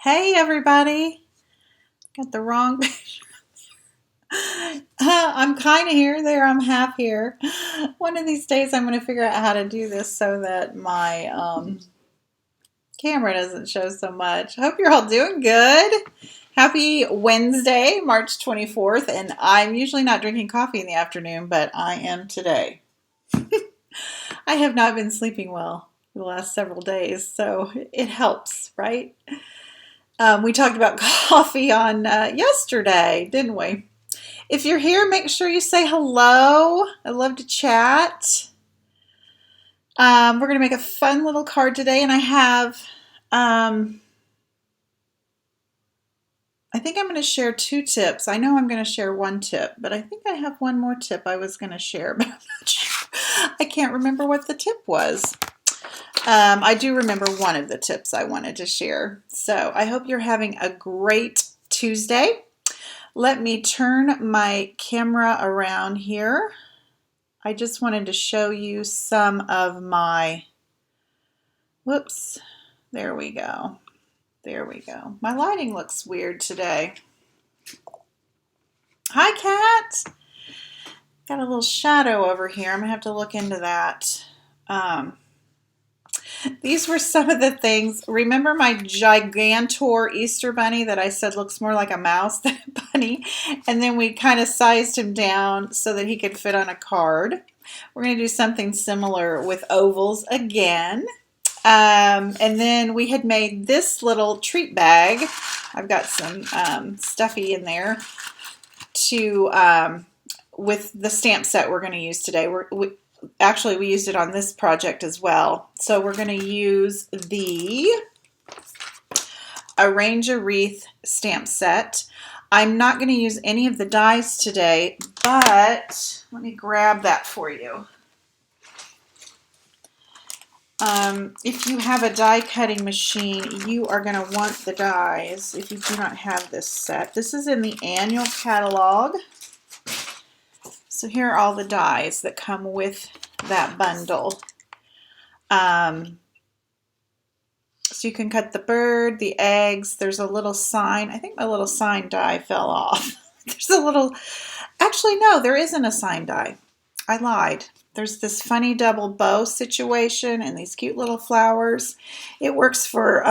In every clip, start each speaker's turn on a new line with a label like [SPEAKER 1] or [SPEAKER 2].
[SPEAKER 1] Hey everybody, got the wrong picture. I'm kind of here, there, I'm half here. One of these days I'm going to figure out how to do this so that my camera doesn't show so much. Hope you're all doing good. Happy Wednesday, March 24th, and I'm usually not drinking coffee in the afternoon, but I am today. I have not been sleeping well the last several days, so it helps, right? We talked about coffee on yesterday, didn't we? If you're here, make sure you say hello. I love to chat. We're going to make a fun little card today, and um, I think I'm going to share two tips. I know I'm going to share one tip, but I think I have one more tip I was going to share, but I'm not sure. I can't remember what the tip was. I do remember one of the tips I wanted to share. So I hope you're having a great Tuesday. Let me turn my camera around here. I just wanted to show you some of my, whoops, there we go. There we go. My lighting looks weird today. Hi, Kat. Got a little shadow over here. I'm going to have to look into that. These were some of the things. Remember my Gigantor Easter bunny that I said looks more like a mouse than a bunny? And then we kind of sized him down so that he could fit on a card. We're going to do something similar with ovals again. And then we had made this little treat bag. I've got some stuffy in there to with the stamp set we're going to use today. Actually, we used it on this project as well. So we're going to use the Arrange a Wreath stamp set. I'm not going to use any of the dies today, but let me grab that for you. If you have a die cutting machine, you are going to want the dies if you do not have this set. This is in the annual catalog. So here are all the dies that come with that bundle. So you can cut the bird, the eggs. There's a little sign. I think my little sign die fell off. There's a little, actually no, there isn't a sign die. I lied. There's this funny double bow situation and these cute little flowers. It works for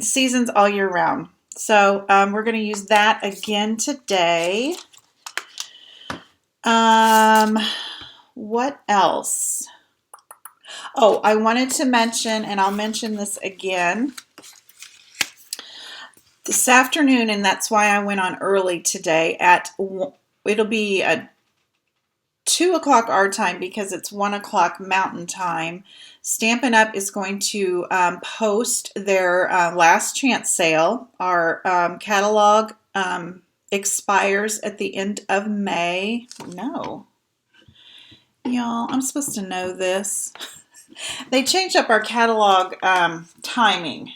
[SPEAKER 1] seasons all year round. So we're going to use that again today. What else? Oh, I wanted to mention, and I'll mention this again, this afternoon, and that's why I went on early today it'll be at 2 o'clock our time because it's 1 o'clock Mountain Time. Stampin' Up! Is going to post their last chance sale. Our catalog expires at the end of May. No. Y'all, I'm supposed to know this. They changed up our catalog timing.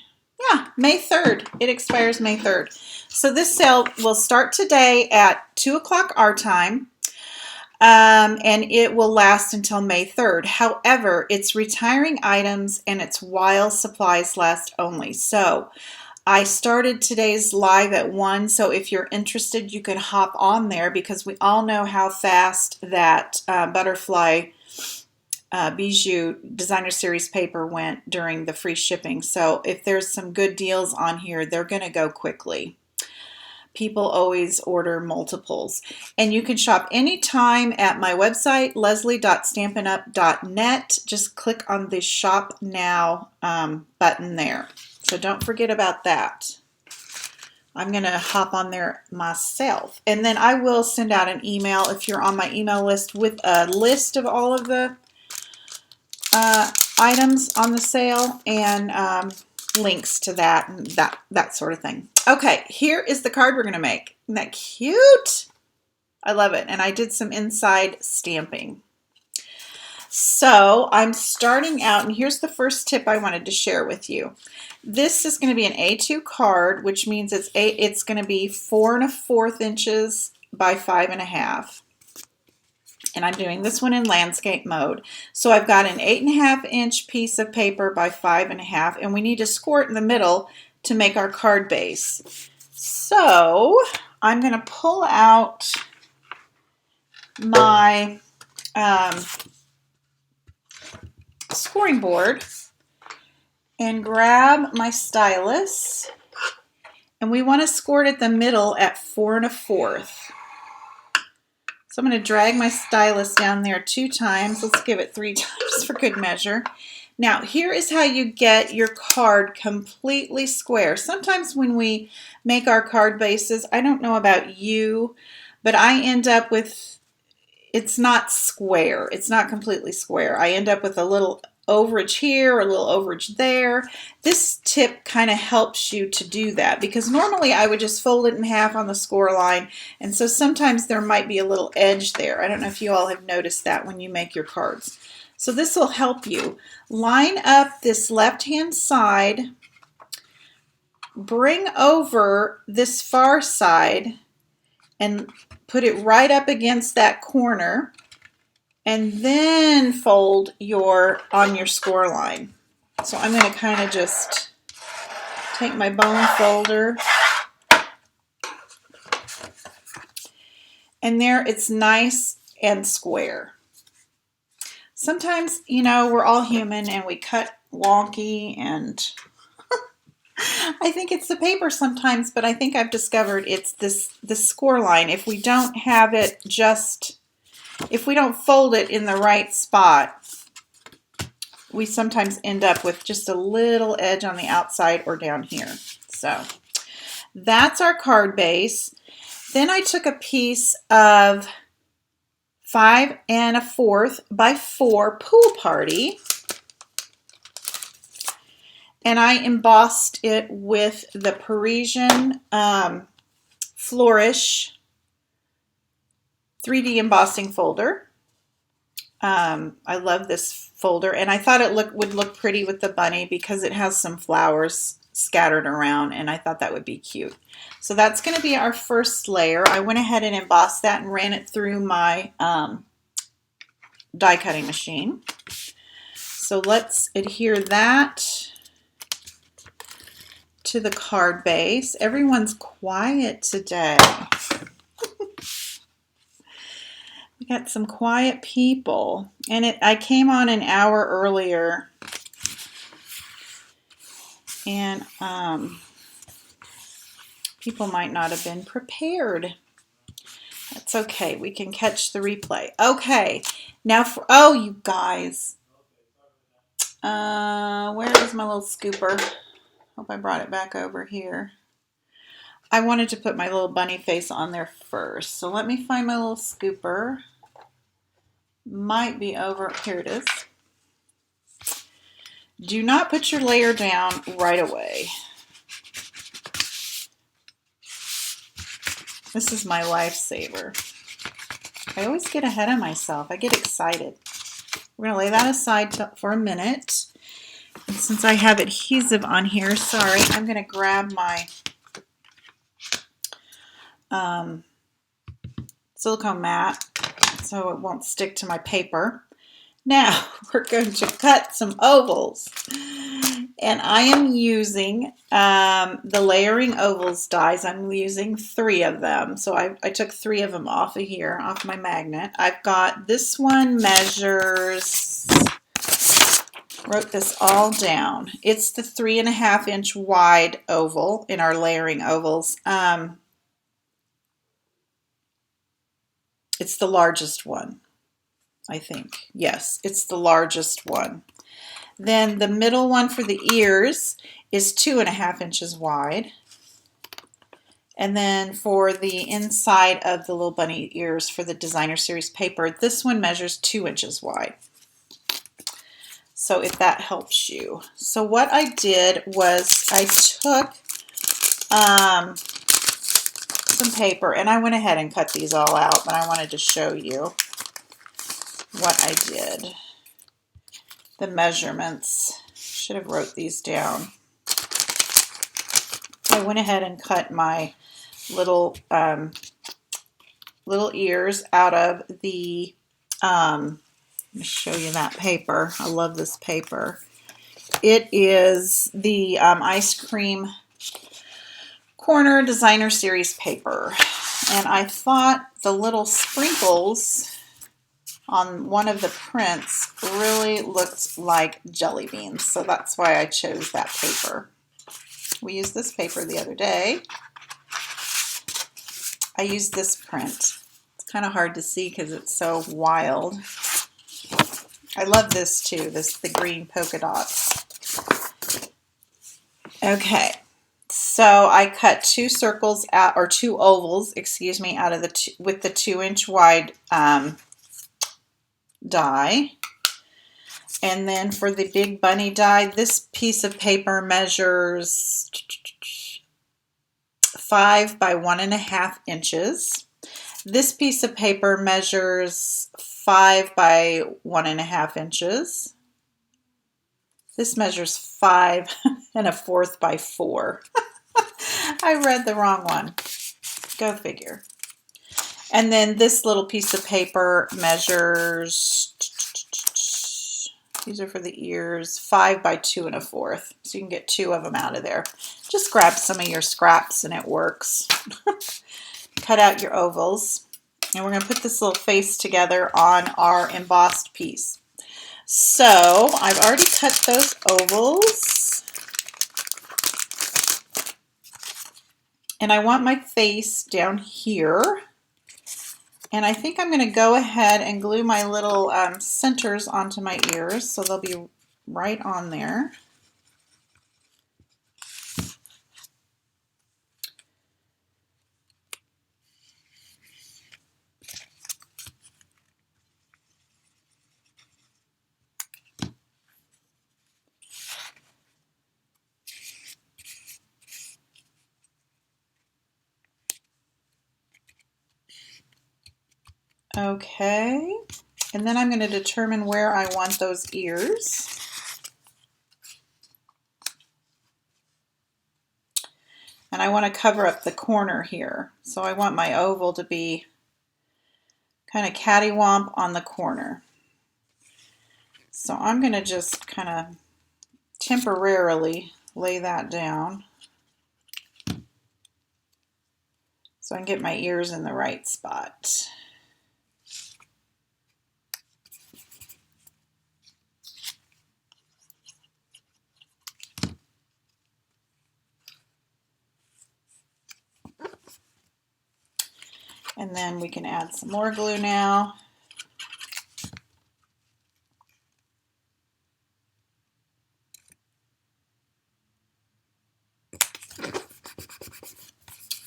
[SPEAKER 1] Yeah, May 3rd. It expires May 3rd. So this sale will start today at 2 o'clock our time. And it will last until May 3rd. However, it's retiring items and it's while supplies last only. So I started today's live at 1, so if you're interested, you can hop on there because we all know how fast that butterfly bijou designer series paper went during the free shipping. So if there's some good deals on here, they're going to go quickly. People always order multiples. And you can shop anytime at my website, leslie.stampinup.net. Just click on the Shop Now button there. So don't forget about that. I'm going to hop on there myself. And then I will send out an email if you're on my email list with a list of all of the items on the sale and links to that and that sort of thing. Okay, here is the card we're going to make. Isn't that cute? I love it. And I did some inside stamping. So I'm starting out, and here's the first tip I wanted to share with you. This is going to be an A2 card, which means it's going to be 4 1/4 inches by 5 1/2. And I'm doing this one in landscape mode. So I've got an 8 1/2 inch piece of paper by 5 1/2, and we need to score it in the middle to make our card base. So I'm going to pull out my scoring board and grab my stylus, and we want to score it at the middle at 4 1/4. So I'm going to drag my stylus down there 2 times. Let's give it 3 times for good measure. Now, here is how you get your card completely square. Sometimes when we make our card bases, I don't know about you, but I end up with, it's not square. It's not completely square. I end up with a little overage here, a little overage there. This tip kind of helps you to do that, because normally I would just fold it in half on the score line, and so sometimes there might be a little edge there. I don't know if you all have noticed that when you make your cards. So this will help you. Line up this left-hand side, bring over this far side, and put it right up against that corner, and then fold on your score line. So I'm going to kind of just take my bone folder, and there it's nice and square. Sometimes, you know, we're all human and we cut wonky, and I think it's the paper sometimes, but I think I've discovered it's this score line. If we don't have it if we don't fold it in the right spot, we sometimes end up with just a little edge on the outside or down here. So that's our card base. Then I took a piece of 5 1/4 by 4 Pool Party, and I embossed it with the Parisian Flourish 3D embossing folder. I love this folder, and I thought it would look pretty with the bunny because it has some flowers scattered around, and I thought that would be cute. So that's going to be our first layer. I went ahead and embossed that and ran it through my die cutting machine. So let's adhere that to the card base. Everyone's quiet today. We got some quiet people, and I came on an hour earlier, and people might not have been prepared. That's okay. We can catch the replay. Okay, now oh, you guys, where is my little scooper? Hope I brought it back over here. I wanted to put my little bunny face on there first, so let me find my little scooper. Might be over, here it is. Do not put your layer down right away. This is my lifesaver. I always get ahead of myself. I get excited. We're going to lay that aside for a minute. And since I have adhesive on here, sorry, I'm going to grab my silicone mat so it won't stick to my paper. Now we're going to cut some ovals, and I am using the layering ovals dies. I'm using 3 of them, so I took 3 of them off of here, off my magnet. I've got this one measures, wrote this all down. It's the 3 1/2 inch wide oval in our layering ovals. It's the largest one, I think. Yes, it's the largest one. Then the middle one for the ears is 2 1/2 inches wide. And then for the inside of the little bunny ears for the designer series paper, this one measures 2 inches wide. So if that helps you. So what I did was I took some paper, and I went ahead and cut these all out, but I wanted to show you what I did. The measurements. Should have wrote these down. I went ahead and cut my little ears out of the let me show you that paper. I love this paper. It is the ice cream corner designer series paper. And I thought the little sprinkles on one of the prints really looked like jelly beans, so that's why I chose that paper. We used this paper the other day. I used this print. It's kind of hard to see because it's so wild. I love this too, the green polka dots. Okay, so I cut two circles out, or two ovals, excuse me, out of with the 2-inch wide die. And then for the big bunny die, this piece of paper measures 5 by 1.5 inches. This piece of paper measures 5 by 1.5 inches. This measures 5 1/4 by 4. I read the wrong one. Go figure. And then this little piece of paper measures, these are for the ears, 5 by 2 1/4. So you can get 2 of them out of there. Just grab some of your scraps and it works. Cut out your ovals. And we're going to put this little face together on our embossed piece. So I've already cut those ovals. And I want my face down here. And I think I'm going to go ahead and glue my little centers onto my ears, so they'll be right on there. Okay, and then I'm going to determine where I want those ears. And I want to cover up the corner here. So I want my oval to be kind of cattywomp on the corner. So I'm going to just kind of temporarily lay that down so I can get my ears in the right spot. And then we can add some more glue now.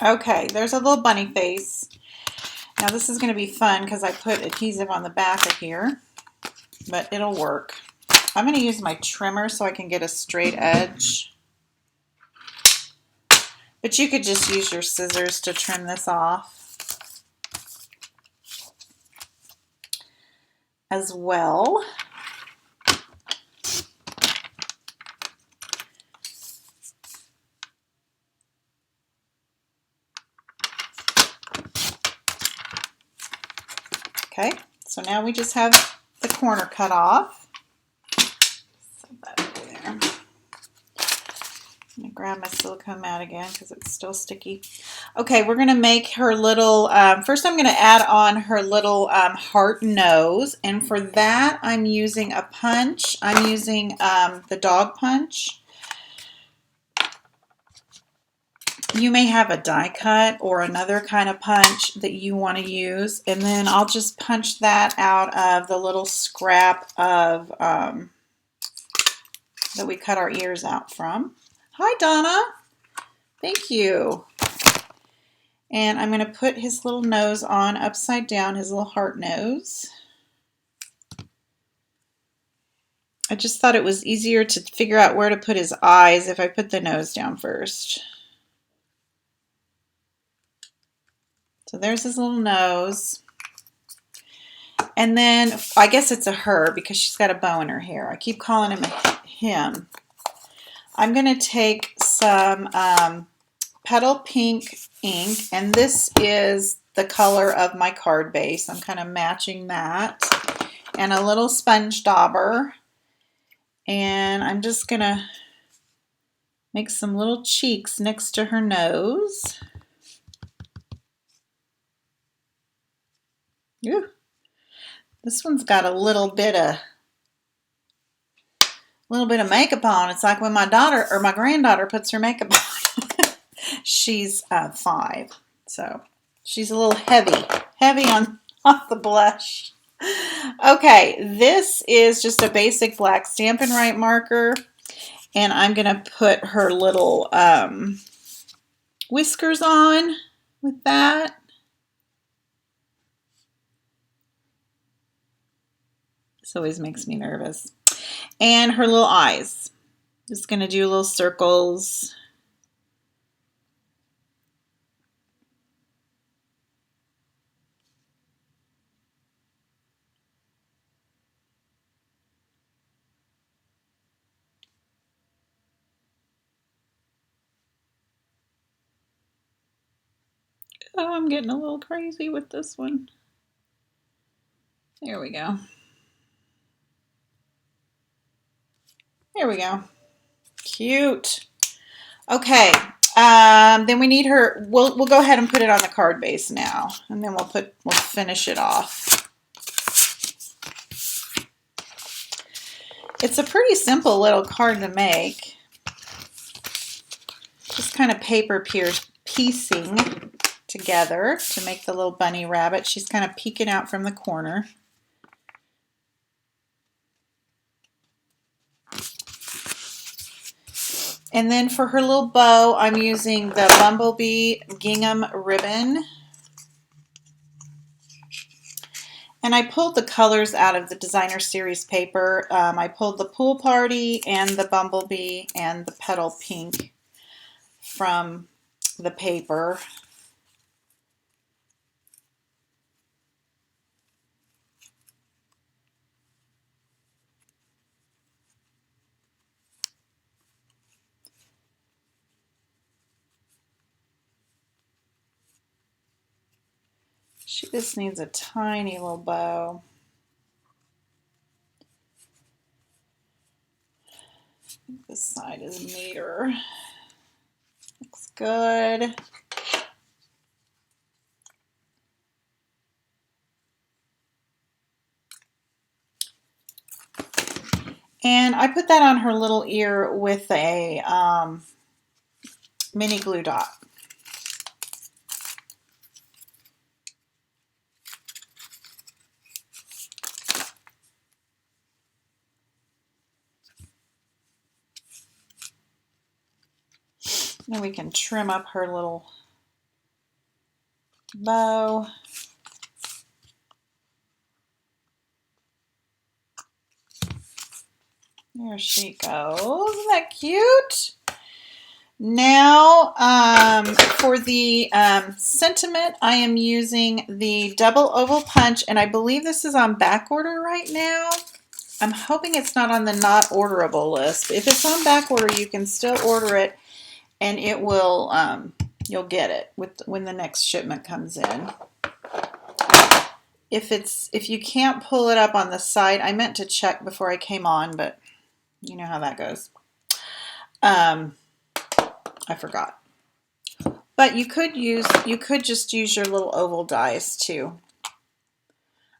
[SPEAKER 1] Okay, there's a little bunny face. Now this is going to be fun because I put adhesive on the back of here, but it'll work. I'm going to use my trimmer so I can get a straight edge. But you could just use your scissors to trim this off as well. Okay, so now we just have the corner cut off. Set that over there. I'm going to grab my silicone mat again because it's still sticky. Okay, we're going to make her little, first I'm going to add on her little heart nose, and for that I'm using a punch. I'm using the dog punch. You may have a die cut or another kind of punch that you want to use, and then I'll just punch that out of the little scrap of that we cut our ears out from. Hi, Donna. Thank you. And I'm going to put his little nose on upside down, his little heart nose. I just thought it was easier to figure out where to put his eyes if I put the nose down first. So there's his little nose. And then I guess it's a her because she's got a bow in her hair. I keep calling him a him. I'm going to take some Petal Pink ink, and this is the color of my card base. I'm kind of matching that. And a little sponge dauber. And I'm just going to Make some little cheeks next to her nose. Ooh, this one's got a little bit of makeup on. It's like when my daughter or my granddaughter puts her makeup on. She's 5, so she's a little heavy on the blush. Okay, this is just a basic black Stampin' Write marker, and I'm gonna put her little whiskers on with that. This always makes me nervous. And her little eyes. Just gonna do little circles. Oh, I'm getting a little crazy with this one. There we go. There we go. Cute. Okay. Then we need her. We'll go ahead and put it on the card base now, and then we'll finish it off. It's a pretty simple little card to make. Just kind of paper piecing together to make the little bunny rabbit. She's kind of peeking out from the corner. And then for her little bow, I'm using the Bumblebee gingham ribbon. And I pulled the colors out of the designer series paper. I pulled the Pool Party and the Bumblebee and the Petal Pink from the paper. She just needs a tiny little bow. I think this side is neater. Looks good. And I put that on her little ear with a mini glue dot. Then we can trim up her little bow. There she goes. Isn't that cute? Now, for the sentiment, I am using the double oval punch, and I believe this is on back order right now. I'm hoping it's not on the not orderable list. If it's on back order, you can still order it, and it will, you'll get it when the next shipment comes in. If you can't pull it up on the site, I meant to check before I came on, but you know how that goes. I forgot. But you could just use your little oval dies too.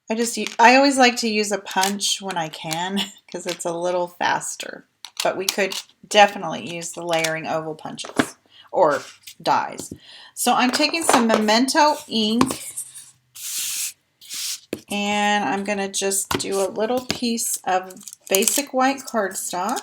[SPEAKER 1] I always like to use a punch when I can because it's a little faster. But we could definitely use the layering oval punches or dies. So I'm taking some Memento ink and I'm going to just do a little piece of basic white cardstock.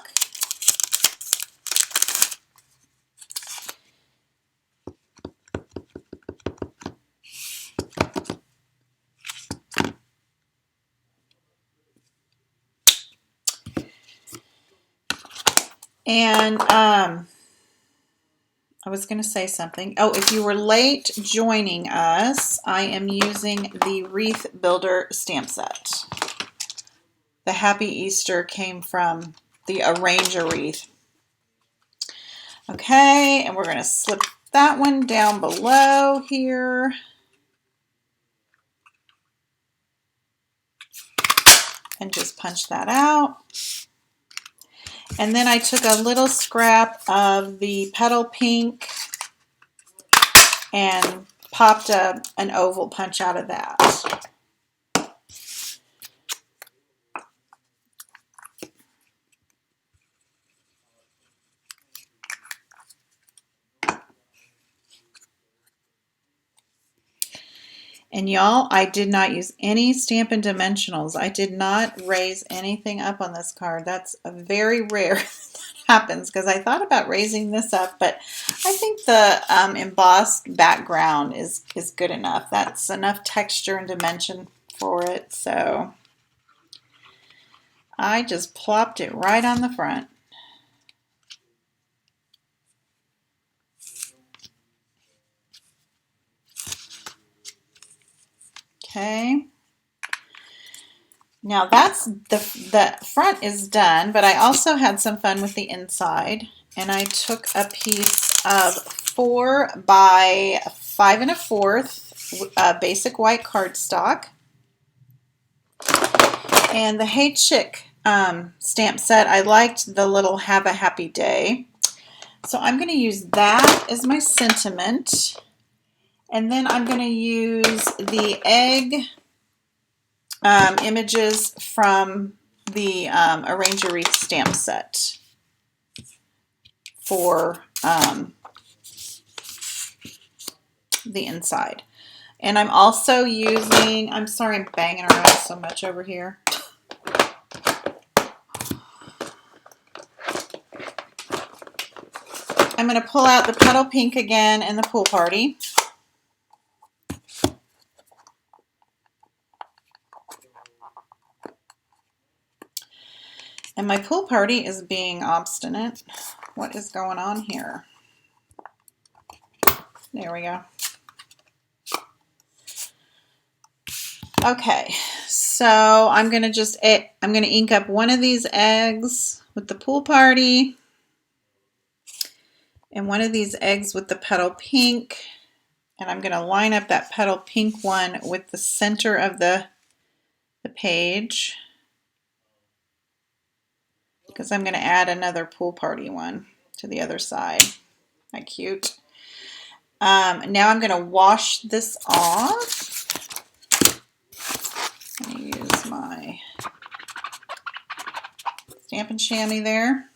[SPEAKER 1] And I was going to say something. Oh, if you were late joining us, I am using the Wreath Builder stamp set. The Happy Easter came from the Arrange a Wreath. Okay, and we're going to slip that one down below here. And just punch that out. And then I took a little scrap of the petal pink and popped an oval punch out of that. And y'all, I did not use any Stampin' Dimensionals. I did not raise anything up on this card. That's very rare that happens, because I thought about raising this up, but I think the embossed background is good enough. That's enough texture and dimension for it. So I just plopped it right on the front. Okay. Now that's the front is done, but I also had some fun with the inside, and I took a piece of 4 by 5 1/4 basic white cardstock, and the Hey Chick stamp set. I liked the little Have a Happy Day, so I'm going to use that as my sentiment, and then I'm going to use the egg images from the Arrange Your Wreath stamp set for the inside. And I'm also using, I'm sorry I'm banging around so much over here. I'm going to pull out the petal pink again and the pool party. And my pool party is being obstinate. What is going on here? There we go. Okay, so I'm going to ink up one of these eggs with the pool party and one of these eggs with the petal pink. And I'm going to line up that petal pink one with the center of the page, because I'm going to add another pool party one to the other side. Isn't that cute? Now I'm going to wash this off. I'm going to use my Stampin' Chamois there.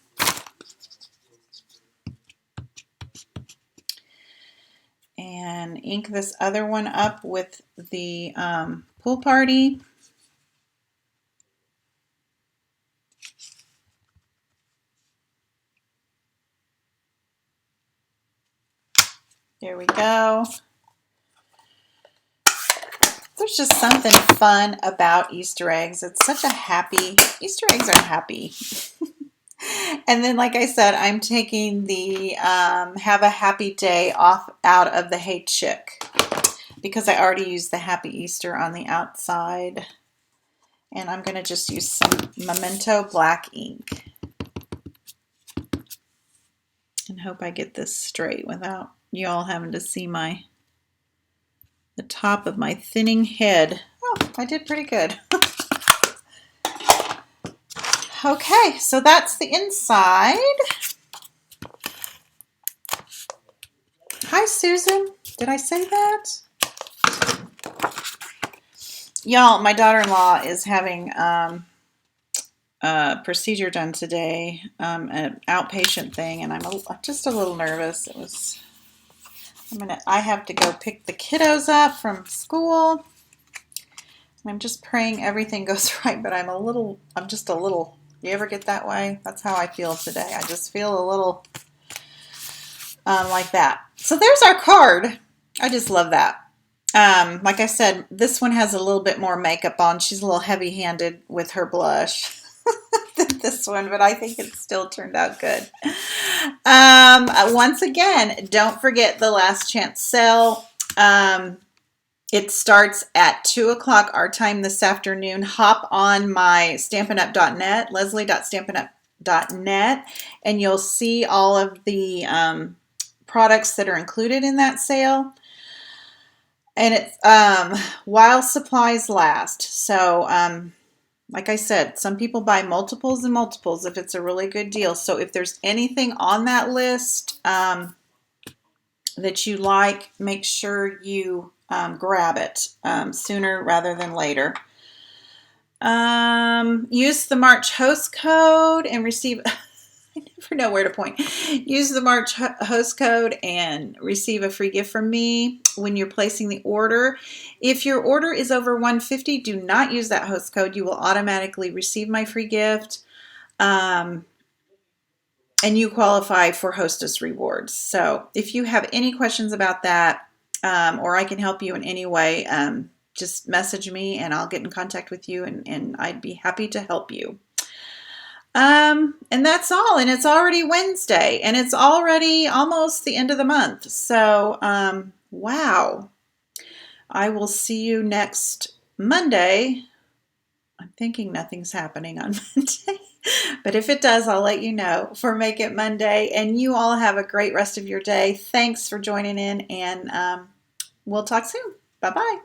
[SPEAKER 1] And ink this other one up with the pool party. There we go. There's just something fun about Easter eggs. It's such a happy, Easter eggs are happy. And then, like I said, I'm taking the Have a Happy Day out of the Hey Chick, because I already used the Happy Easter on the outside. And I'm going to just use some Memento black ink. And hope I get this straight without you all having to see the top of my thinning head. Oh, I did pretty good. Okay, so that's the inside. Hi, Susan. Did I say that? Y'all, my daughter-in-law is having a procedure done today, an outpatient thing, and I'm just a little nervous. I have to go pick the kiddos up from school. I'm just praying everything goes right, but I'm just a little, you ever get that way? That's how I feel today. I just feel a little like that. So there's our card. I just love that. Like I said, this one has a little bit more makeup on. She's a little heavy-handed with her blush than this one, but I think it still turned out good. Once again, don't forget the last chance sale. It starts at 2 o'clock our time this afternoon. Hop on my stampinup.net, leslie.stampinup.net, and you'll see all of the products that are included in that sale. And it's while supplies last. So Like I said, some people buy multiples and multiples if it's a really good deal. So if there's anything on that list that you like, make sure you grab it sooner rather than later. Use the March host code and receive. I never know where to point. Use the March host code and receive a free gift from me when you're placing the order. If your order is over $150, do not use that host code. You will automatically receive my free gift. And you qualify for Hostess rewards. So if you have any questions about that, or I can help you in any way, just message me and I'll get in contact with you, and I'd be happy to help you. And that's all. And it's already Wednesday, and it's already almost the end of the month. So, wow. I will see you next Monday. I'm thinking nothing's happening on Monday, but if it does, I'll let you know for Make It Monday. And you all have a great rest of your day. Thanks for joining in, and we'll talk soon. Bye-bye.